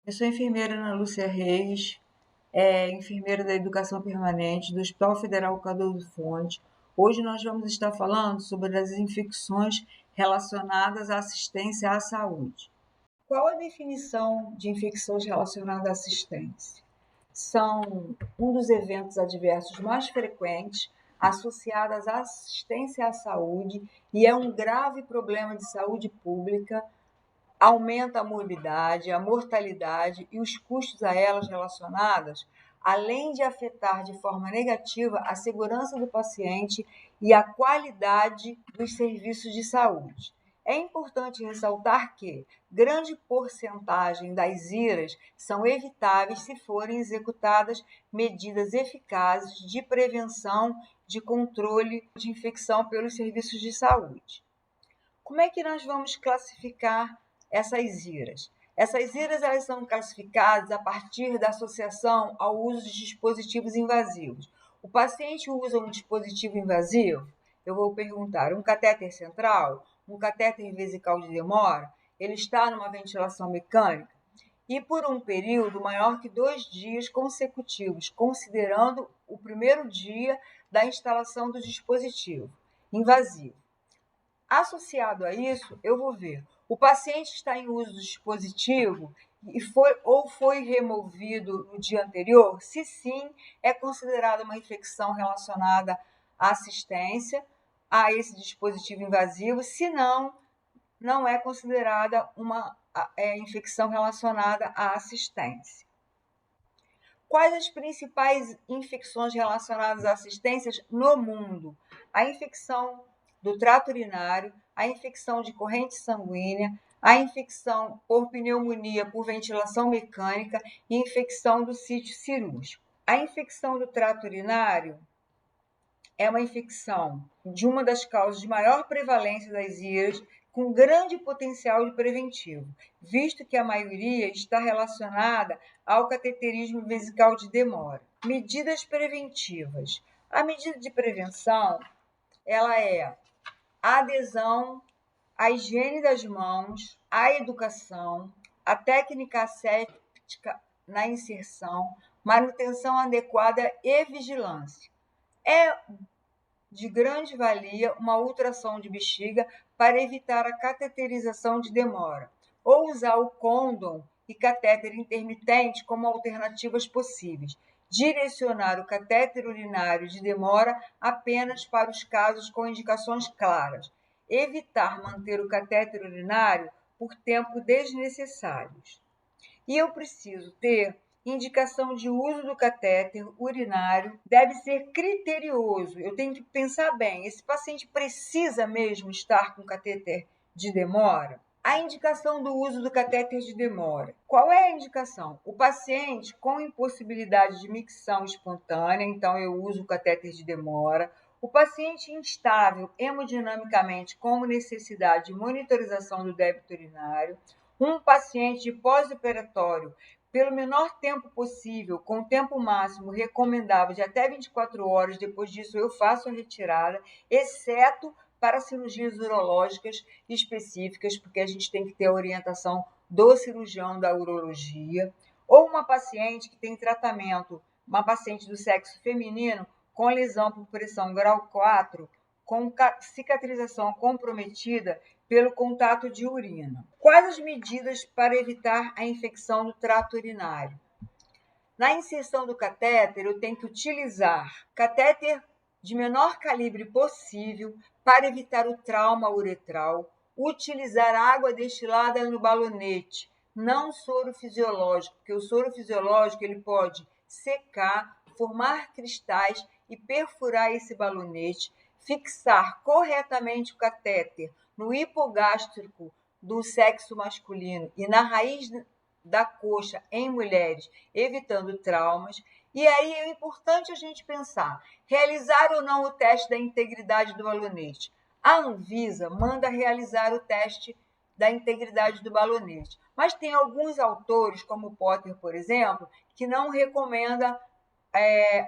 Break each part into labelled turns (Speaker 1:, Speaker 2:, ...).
Speaker 1: Eu sou enfermeira Ana Lúcia Reis, enfermeira da Educação Permanente do Hospital Federal Cadu do Fonte. Hoje nós vamos estar falando sobre as infecções relacionadas à assistência à saúde. Qual a definição de infecções relacionadas à assistência? São um dos eventos adversos mais frequentes associados à assistência à saúde e é um grave problema de saúde pública. Aumenta a morbidade, a mortalidade e os custos a elas relacionadas, além de afetar de forma negativa a segurança do paciente e a qualidade dos serviços de saúde. É importante ressaltar que grande porcentagem das IRAs são evitáveis se forem executadas medidas eficazes de prevenção, de controle de infecção pelos serviços de saúde. Como é que nós vamos classificar essas IRAs? Essas IRAs elas são classificadas a partir da associação ao uso de dispositivos invasivos. O paciente usa um dispositivo invasivo? Eu vou perguntar, um catéter central? Um catéter vesical de demora? Ele está numa ventilação mecânica? E por um período maior que 2 dias consecutivos, considerando o primeiro dia da instalação do dispositivo invasivo. Associado a isso, eu vou ver, o paciente está em uso do dispositivo e foi removido no dia anterior? Se sim, é considerada uma infecção relacionada à assistência a esse dispositivo invasivo. Se não, não é considerada uma infecção relacionada à assistência. Quais as principais infecções relacionadas à assistências no mundo? A infecção do trato urinário, a infecção de corrente sanguínea, a infecção por pneumonia por ventilação mecânica e infecção do sítio cirúrgico. A infecção do trato urinário é uma infecção de uma das causas de maior prevalência das IRAs, com grande potencial de preventivo, visto que a maioria está relacionada ao cateterismo vesical de demora. Medidas preventivas. A medida de prevenção, ela é a adesão à higiene das mãos, à educação, a técnica aséptica na inserção, manutenção adequada e vigilância. É de grande valia uma ultrassom de bexiga para evitar a cateterização de demora, ou usar o côndom e catéter intermitente como alternativas possíveis. Direcionar o catéter urinário de demora apenas para os casos com indicações claras. Evitar manter o catéter urinário por tempo desnecessários. E eu preciso ter indicação de uso do catéter urinário, deve ser criterioso. Eu tenho que pensar bem, esse paciente precisa mesmo estar com catéter de demora? A indicação do uso do catéter de demora. Qual é a indicação? O paciente com impossibilidade de micção espontânea, então eu uso o catéter de demora. O paciente instável hemodinamicamente com necessidade de monitorização do débito urinário. Um paciente de pós-operatório pelo menor tempo possível, com o tempo máximo recomendável de até 24 horas, depois disso eu faço a retirada, exceto para cirurgias urológicas específicas, porque a gente tem que ter a orientação do cirurgião da urologia, ou uma paciente que tem tratamento, uma paciente do sexo feminino com lesão por pressão grau 4, com cicatrização comprometida pelo contato de urina. Quais as medidas para evitar a infecção do trato urinário? Na inserção do catéter, eu tenho que utilizar catéter de menor calibre possível para evitar o trauma uretral, utilizar água destilada no balonete, não soro fisiológico, porque o soro fisiológico ele pode secar, formar cristais e perfurar esse balonete, fixar corretamente o catéter no hipogástrico do sexo masculino e na raiz da coxa em mulheres, evitando traumas. E aí é importante a gente pensar, realizar ou não o teste da integridade do balonete. A Anvisa manda realizar o teste da integridade do balonete, mas tem alguns autores, como Potter, por exemplo, que não recomenda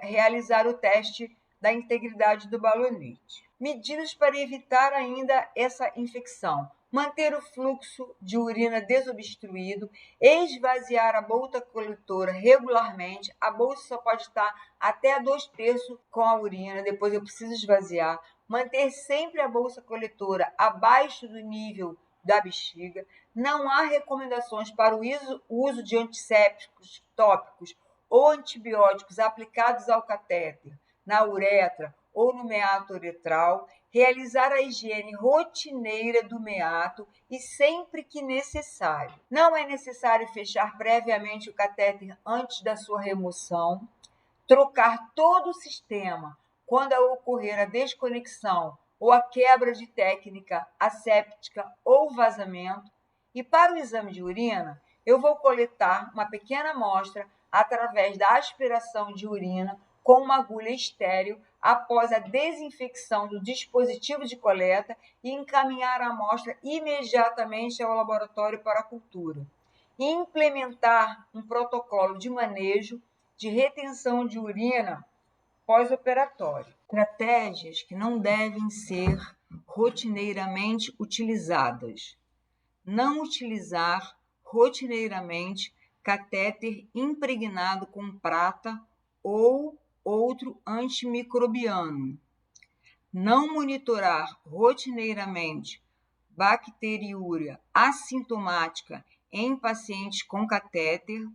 Speaker 1: realizar o teste da integridade do balonete. Medidas para evitar ainda essa infecção. manter o fluxo de urina desobstruído, esvaziar a bolsa coletora regularmente. A bolsa só pode estar até 2/3 com a urina, depois eu preciso esvaziar. Manter sempre a bolsa coletora abaixo do nível da bexiga. Não há recomendações para o uso de antissépticos tópicos ou antibióticos aplicados ao catéter, na uretra ou no meato uretral. Realizar a higiene rotineira do meato e sempre que necessário. Não é necessário fechar previamente o catéter antes da sua remoção. Trocar todo o sistema quando ocorrer a desconexão ou a quebra de técnica asséptica ou vazamento. E para o exame de urina, eu vou coletar uma pequena amostra através da aspiração de urina com uma agulha estéril após a desinfecção do dispositivo de coleta e encaminhar a amostra imediatamente ao laboratório para a cultura. E implementar um protocolo de manejo de retenção de urina pós-operatório. Estratégias que não devem ser rotineiramente utilizadas. Não utilizar rotineiramente catéter impregnado com prata ou outro antimicrobiano. Não monitorar rotineiramente bacteriúria assintomática em pacientes com catéter.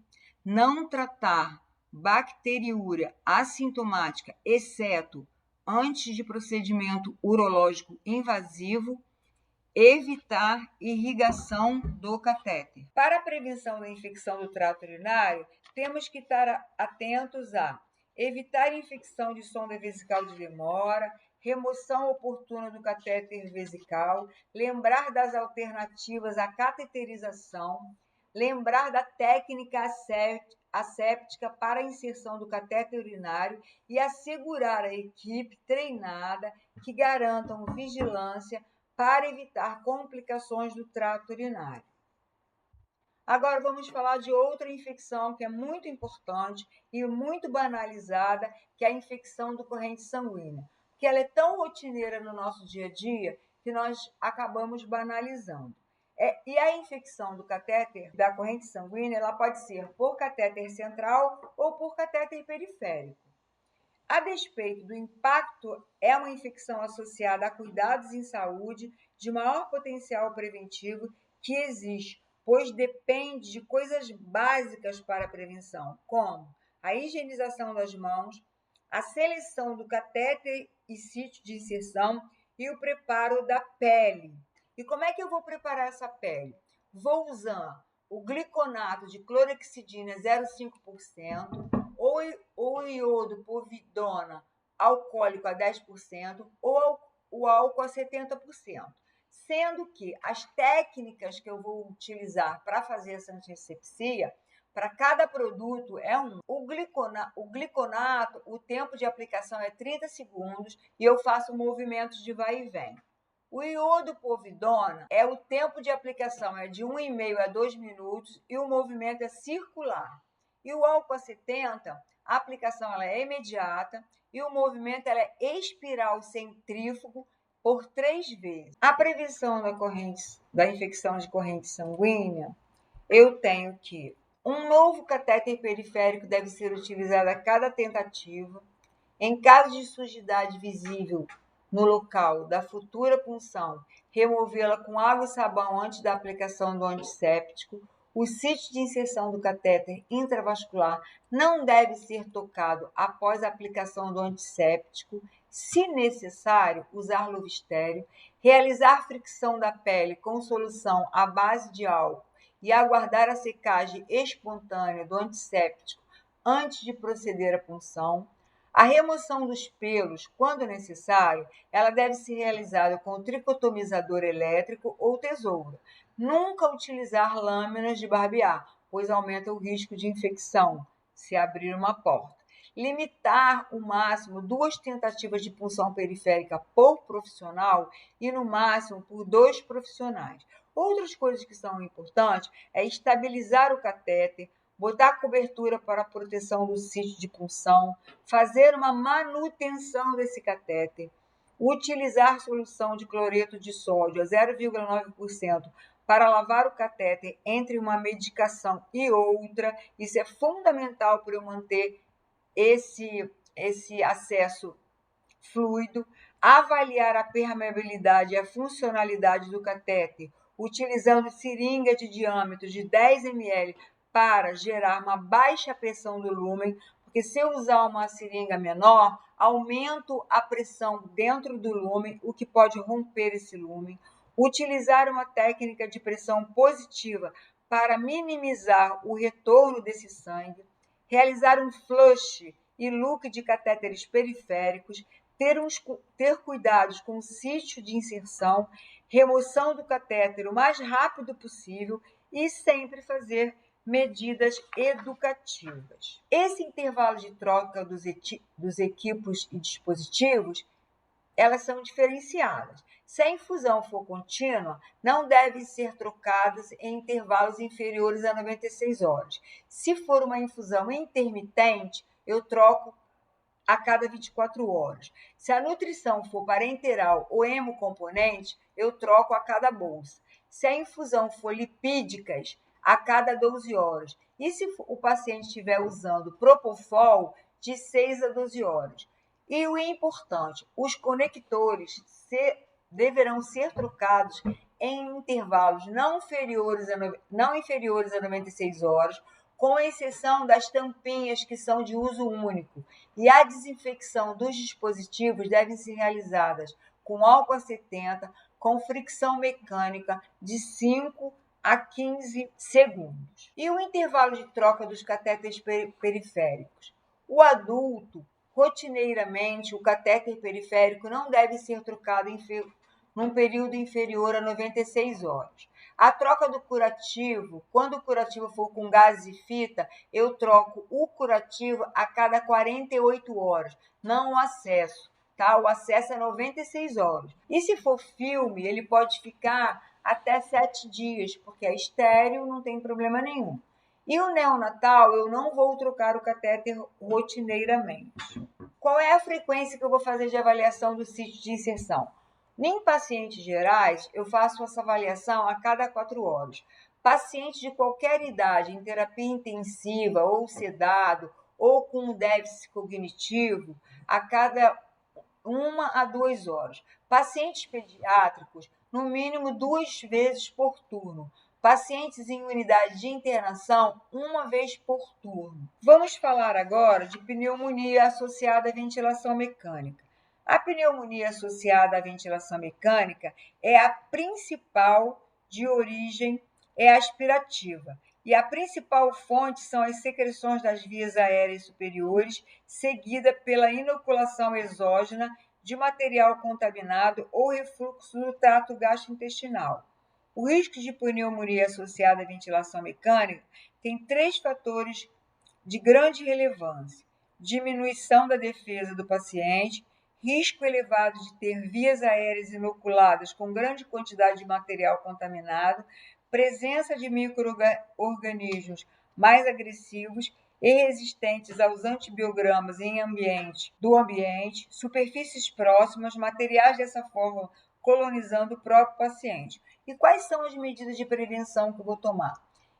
Speaker 1: Não tratar bacteriúria assintomática, exceto antes de procedimento urológico invasivo. Evitar irrigação do catéter. Para a prevenção da infecção do trato urinário, temos que estar atentos a evitar infecção de sonda vesical de demora, remoção oportuna do catéter vesical, lembrar das alternativas à cateterização, lembrar da técnica asséptica para a inserção do catéter urinário e assegurar a equipe treinada que garantam vigilância para evitar complicações do trato urinário. Agora vamos falar de outra infecção que é muito importante e muito banalizada, que é a infecção do corrente sanguínea, que ela é tão rotineira no nosso dia a dia que nós acabamos banalizando. E a infecção do catéter da corrente sanguínea, ela pode ser por catéter central ou por catéter periférico. A despeito do impacto, é uma infecção associada a cuidados em saúde de maior potencial preventivo que existe, pois depende de coisas básicas para a prevenção, como a higienização das mãos, a seleção do catéter e sítio de inserção e o preparo da pele. E como é que eu vou preparar essa pele? Vou usar o gliconato de clorexidina 0,5%, ou o iodo povidona alcoólico a 10%, ou o álcool a 70%. Sendo que as técnicas que eu vou utilizar para fazer essa antisepsia, para cada produto é um. O gliconato, o tempo de aplicação é 30 segundos e eu faço movimentos de vai e vem. O iodo povidona, o tempo de aplicação é de 1,5 a 2 minutos e o movimento é circular. E o álcool a 70, a aplicação ela é imediata e o movimento ela é espiral centrífugo por 3 vezes. A prevenção da infecção de corrente sanguínea, eu tenho que um novo catéter periférico deve ser utilizado a cada tentativa. Em caso de sujidade visível no local da futura punção, removê-la com água e sabão antes da aplicação do antisséptico. O sítio de inserção do catéter intravascular não deve ser tocado após a aplicação do antisséptico. Se necessário, usar luva estéril. Realizar fricção da pele com solução à base de álcool e aguardar a secagem espontânea do antisséptico antes de proceder à punção. A remoção dos pelos, quando necessário, ela deve ser realizada com tricotomizador elétrico ou tesoura. Nunca utilizar lâminas de barbear, pois aumenta o risco de infecção se abrir uma porta. Limitar o máximo 2 tentativas de punção periférica por profissional e no máximo por 2 profissionais. Outras coisas que são importantes é estabilizar o catéter, botar cobertura para a proteção do sítio de punção, fazer uma manutenção desse catéter, Utilizar solução de cloreto de sódio a 0,9% para lavar o catéter entre uma medicação e outra. Isso é fundamental para eu manter esse acesso fluido. Avaliar a permeabilidade e a funcionalidade do catéter, utilizando seringa de diâmetro de 10 ml para gerar uma baixa pressão do lúmen, porque se eu usar uma seringa menor, aumento a pressão dentro do lúmen, o que pode romper esse lúmen. Utilizar uma técnica de pressão positiva para minimizar o retorno desse sangue. Realizar um flush e look de catéteres periféricos. Ter cuidados com o sítio de inserção, remoção do catéter o mais rápido possível e sempre fazer medidas educativas. Esse intervalo de troca dos equipos e dispositivos, elas são diferenciadas. Se a infusão for contínua, não devem ser trocadas em intervalos inferiores a 96 horas. Se for uma infusão intermitente, eu troco a cada 24 horas. Se a nutrição for parenteral ou hemocomponente, eu troco a cada bolsa. Se a infusão for lipídicas, a cada 12 horas. E se o paciente estiver usando Propofol, de 6 a 12 horas. E o importante, os conectores deverão ser trocados em intervalos não inferiores a 96 horas, com exceção das tampinhas que são de uso único. E a desinfecção dos dispositivos devem ser realizadas com álcool 70, com fricção mecânica de 5 a 15 segundos. E o intervalo de troca dos catéteres periféricos? O adulto, rotineiramente, o catéter periférico não deve ser trocado num período inferior a 96 horas. A troca do curativo, quando o curativo for com gases e fita, eu troco o curativo a cada 48 horas, não o acesso, tá? O acesso é 96 horas. E se for filme, ele pode ficar até 7 dias, porque é estéril, não tem problema nenhum. E o neonatal, eu não vou trocar o catéter rotineiramente. Qual é a frequência que eu vou fazer de avaliação do sítio de inserção? Em pacientes gerais, eu faço essa avaliação a cada 4 horas. Paciente de qualquer idade, em terapia intensiva, ou sedado, ou com déficit cognitivo, a cada 1 a 2 horas. Pacientes pediátricos, no mínimo 2 vezes por turno. Pacientes em unidade de internação, 1 vez por turno. Vamos falar agora de pneumonia associada à ventilação mecânica. A pneumonia associada à ventilação mecânica é a principal de origem aspirativa. E a principal fonte são as secreções das vias aéreas superiores, seguida pela inoculação exógena de material contaminado ou refluxo do trato gastrointestinal. O risco de pneumonia associada à ventilação mecânica tem 3 fatores de grande relevância: diminuição da defesa do paciente, risco elevado de ter vias aéreas inoculadas com grande quantidade de material contaminado, presença de micro-organismos mais agressivos e resistentes aos antibiogramas do ambiente, superfícies próximas, materiais dessa forma colonizando o próprio paciente. E quais são as medidas de prevenção que eu vou tomar?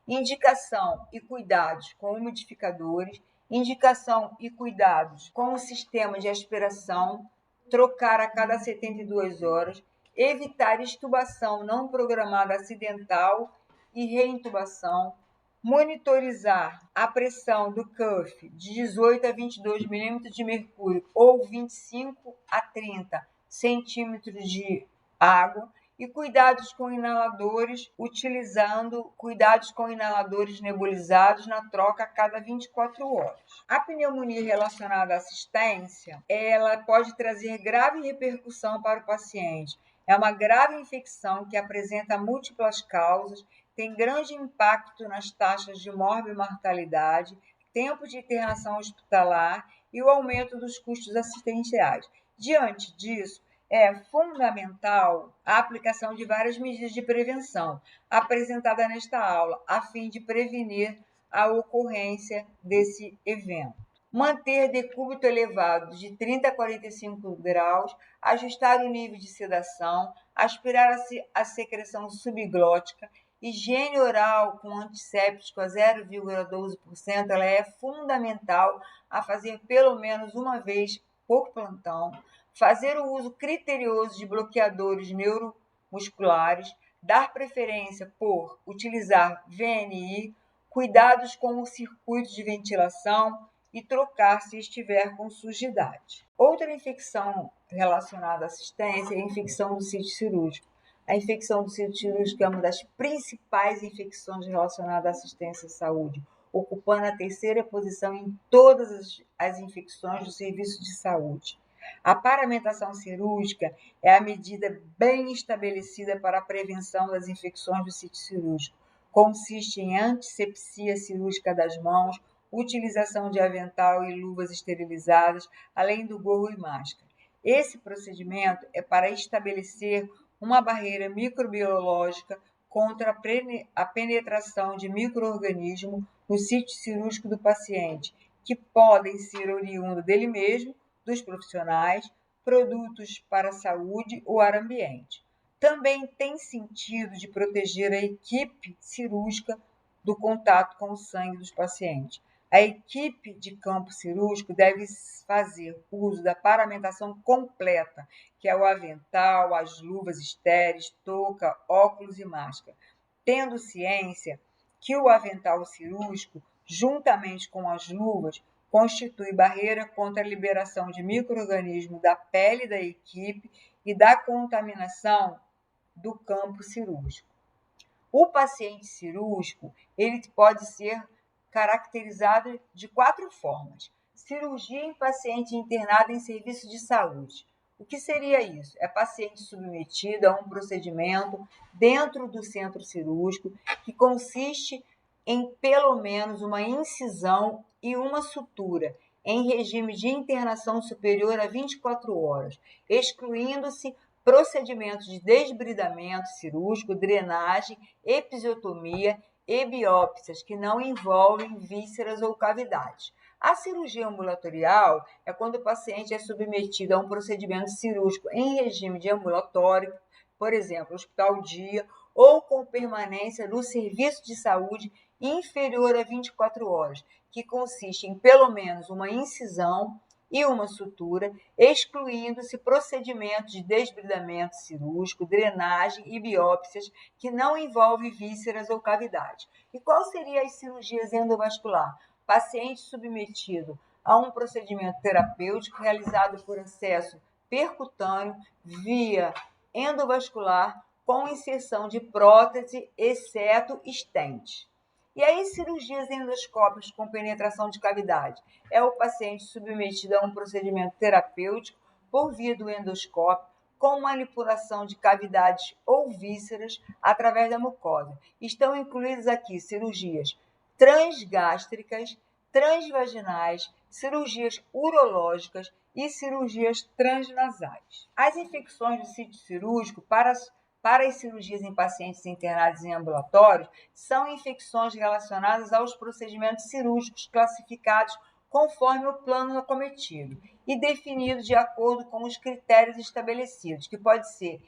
Speaker 1: Indicação e cuidados com umidificadores, indicação e cuidados com o sistema de aspiração, trocar a cada 72 horas, evitar extubação não programada acidental e reintubação, monitorizar a pressão do cuff de 18 a 22 milímetros de mercúrio ou 25 a 30 centímetros de água, e cuidados com inaladores, cuidados com inaladores nebulizados na troca a cada 24 horas. A pneumonia relacionada à assistência, ela pode trazer grave repercussão para o paciente. É uma grave infecção que apresenta múltiplas causas, tem grande impacto nas taxas de morbimortalidade, tempo de internação hospitalar e o aumento dos custos assistenciais. Diante disso, é fundamental a aplicação de várias medidas de prevenção apresentadas nesta aula, a fim de prevenir a ocorrência desse evento. manter decúbito elevado de 30 a 45 graus, ajustar o nível de sedação, aspirar a secreção subglótica, higiene oral com antisséptico a 0,12%, ela é fundamental a fazer pelo menos uma vez por plantão, fazer o uso criterioso de bloqueadores neuromusculares, dar preferência por utilizar VNI, cuidados com o circuito de ventilação e trocar se estiver com sujidade. Outra infecção relacionada à assistência é a infecção do sítio cirúrgico. A infecção do sítio cirúrgico é uma das principais infecções relacionadas à assistência à saúde, ocupando a terceira posição em todas as infecções do serviço de saúde. A paramentação cirúrgica é a medida bem estabelecida para a prevenção das infecções do sítio cirúrgico. Consiste em antisepsia cirúrgica das mãos, utilização de avental e luvas esterilizadas, além do gorro e máscara. Esse procedimento é para estabelecer uma barreira microbiológica contra a penetração de micro-organismos no sítio cirúrgico do paciente, que podem ser oriundos dele mesmo, dos profissionais, produtos para a saúde ou ar ambiente. Também tem sentido de proteger a equipe cirúrgica do contato com o sangue dos pacientes. A equipe de campo cirúrgico deve fazer uso da paramentação completa, que é o avental, as luvas estéreis, touca, óculos e máscara, tendo ciência que o avental cirúrgico, juntamente com as luvas, constitui barreira contra a liberação de micro-organismos da pele da equipe e da contaminação do campo cirúrgico. O paciente cirúrgico, ele pode ser caracterizado de 4 formas. Cirurgia em paciente internado em serviço de saúde. O que seria isso? É paciente submetido a um procedimento dentro do centro cirúrgico que consiste em pelo menos uma incisão e uma sutura em regime de internação superior a 24 horas, excluindo-se procedimentos de desbridamento cirúrgico, drenagem, episiotomia e biópsias que não envolvem vísceras ou cavidades. A cirurgia ambulatorial é quando o paciente é submetido a um procedimento cirúrgico em regime de ambulatório, por exemplo, hospital dia, ou com permanência no serviço de saúde inferior a 24 horas, que consiste em pelo menos uma incisão e uma sutura, excluindo-se procedimentos de desbridamento cirúrgico, drenagem e biópsias que não envolvem vísceras ou cavidade. E qual seria as cirurgias endovascular? Paciente submetido a um procedimento terapêutico realizado por acesso percutâneo via endovascular com inserção de prótese, exceto stent. E aí, cirurgias endoscópicas com penetração de cavidade? É o paciente submetido a um procedimento terapêutico por via do endoscópio com manipulação de cavidades ou vísceras através da mucosa. Estão incluídas aqui cirurgias transgástricas, transvaginais, cirurgias urológicas e cirurgias transnasais. As infecções do sítio cirúrgico para as cirurgias em pacientes internados em ambulatórios são infecções relacionadas aos procedimentos cirúrgicos classificados conforme o plano acometido e definidos de acordo com os critérios estabelecidos, que pode ser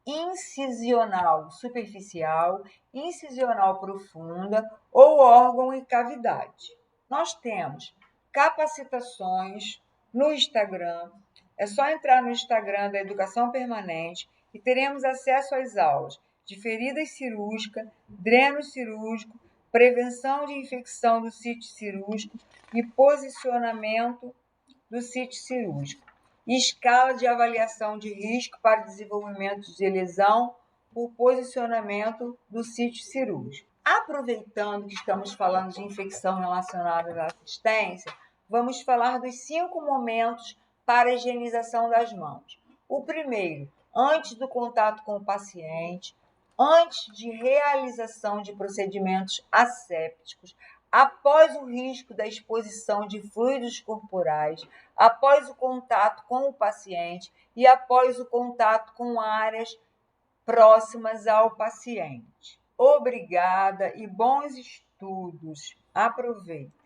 Speaker 1: incisional superficial, incisional profunda ou órgão e cavidade. Nós temos capacitações no Instagram, é só entrar no Instagram da Educação Permanente e teremos acesso às aulas de feridas cirúrgicas, dreno cirúrgico, prevenção de infecção do sítio cirúrgico e posicionamento do sítio cirúrgico. Escala de avaliação de risco para desenvolvimento de lesão por posicionamento do sítio cirúrgico. Aproveitando que estamos falando de infecção relacionada à assistência, vamos falar dos 5 momentos para a higienização das mãos. O primeiro, antes do contato com o paciente, antes de realização de procedimentos assépticos, após o risco da exposição de fluidos corporais, após o contato com o paciente e após o contato com áreas próximas ao paciente. Obrigada e bons estudos. Aproveite.